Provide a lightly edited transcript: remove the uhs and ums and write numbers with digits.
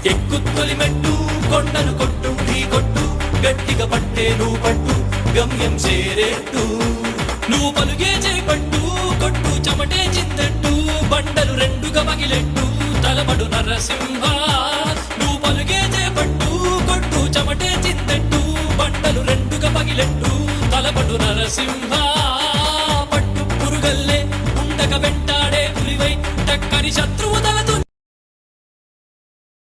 ఎక్కుత్తొలి మెట్టు కొండను కొట్టు ఢీ కొట్టు గట్టిగా పట్టే నువ్వు పట్టు గమ్యం చేరేట్టు నువ్వు పలుగే చేపట్టు కొట్టు చెమటే చిందట్టు బండలు రెండుగా మగిలెట్టు తలబడు నరసింహ